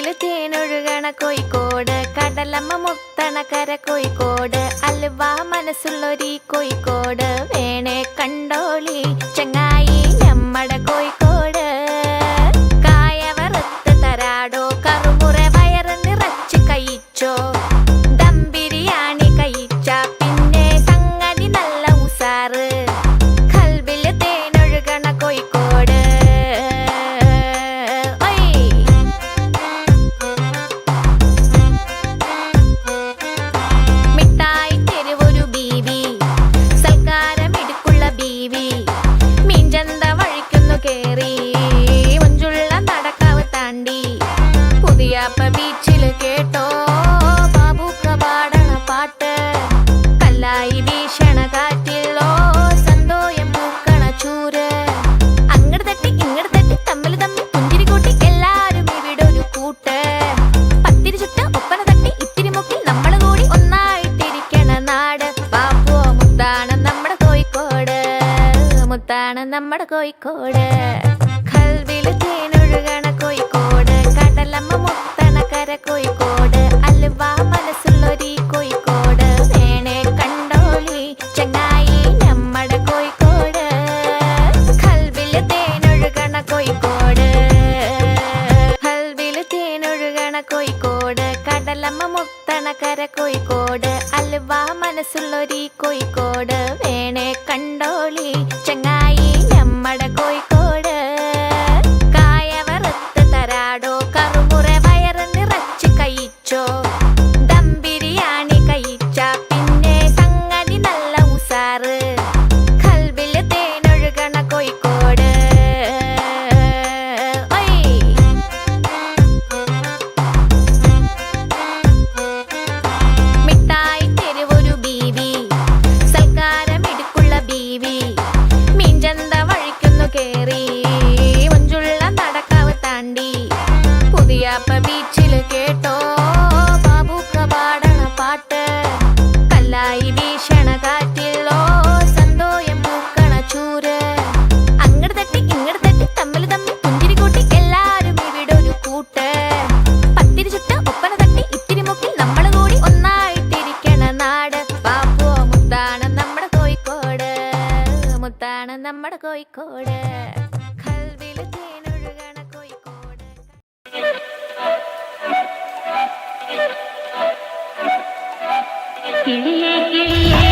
കൽവില് തേനൊഴുകണ കോഴിക്കോട്, കടലമ്മ മുത്തണ കര കോഴിക്കോട്, അലുവ മനസ്സുള്ളൊരീ കോഴിക്കോട്, വേണേ കണ്ടോളി ചങ്ങായി നമ്മടെ കോഴിക്കോട്. കായ വറുത്ത് തരാടോ, കറുമുറ വയറ് നിറച്ച് കഴിച്ചോ, ദം ബിരിയാണി കഴിച്ച പിന്നെ സംഗതി നല്ല ഉസാറ്. കൽവില് തേനൊഴുകണ കോഴിക്കോട്. ബീച്ചില് കേട്ടോ ബാബുക്ക പാടണ പാട്ട്, കല്ലായി വീശണ കാറ്റിലോ സന്തോയം പൂക്കണ ചൂര്. അങ്ങട് തട്ടി ഇങ്ങട് തട്ടി തമ്മിൽ തമ്മിൽ പുഞ്ചിരി കൂട്ടി എല്ലാരും ഇവിടെ ഒരു കൂട്ട്. പത്തിരി ചുട്ട് ഒപ്പന തട്ടി ഇത്തിരി മുക്കിൽ നമ്മള് കൂടി ഒന്നായിട്ടിരിക്കണ നാട്. പാപ്പോ മുത്താണ് നമ്മുടെ കോഴിക്കോട്, മുത്താണ് നമ്മുടെ കോഴിക്കോട്. കൽവില് തേനൊഴുകണ കോഴിക്കോട്, കടലമ്മ മുത്തണ കര കോഴിക്കോട്, അലുവ മനസ്സുള്ളൊരീ കോഴിക്കോട്, വേണേ കണ്ടോളി ചങ്ങായി നമ്മടെ കോഴിക്കോട്. കൽവില് തേനൊഴുകണ കോഴിക്കോട്, കൽവില് തേനൊഴുകണ കോഴിക്കോട്, കടലമ്മ മുത്തണ കര കോഴിക്കോട്, അലുവ മനസ്സുള്ളൊരീ കോഴിക്കോട്, വേണേ കണ്ടോളി ചങ്ങായി നമ്മടെ കോഴിക്കോട്. കായ വറുത്ത് തരാടോ, കറുമുറ വയറ് നിറച്ച് കഴിച്ചോ, ദം ബിരിയാണി കഴിച്ച പിന്നെ സംഗതി നല്ല ഉസാറ്. കൽവില് തേനൊഴുകണ കോഴിക്കോട്. മിഠായി തെരുവൊരു ബീവി, സൽക്കാരം ഇടുക്കുള്ള ബീവി, മീൻചന്ത വഴിക്കുന്നു കേറി, മഞ്ചുള്ള നടക്കാവ് താണ്ടി, പുതിയാപ്പ ബീച്ചില് കേട്ടോ ബാബുക്ക പാടണ പാട്ട്, കല്ലായി വീശണ കാറ്റിലോ സന്തോയം പൂക്കണ ചൂര്. അങ്ങട് തട്ടി ഇങ്ങട് തട്ടി തമ്മിൽ തമ്മിൽ പുഞ്ചിരി കൂട്ടി എല്ലാരും ഇവിടെ ഒരു കൂട്ട്. പത്തിരി ചുട്ട് ഒപ്പന തട്ടി ഇത്തിരി മുക്കിൽ നമ്മള് കൂടി ഒന്നായിട്ടിരിക്കണ നാട്. പാപ്പോ മുത്താണ് നമ്മുടെ കോഴിക്കോട്, മുത്താണ് നമ്മുടെ കോഴിക്കോട്. കൽവില് തേനൊഴുകണ കോഴിക്കോട്. കിളിയേ കിളിയേ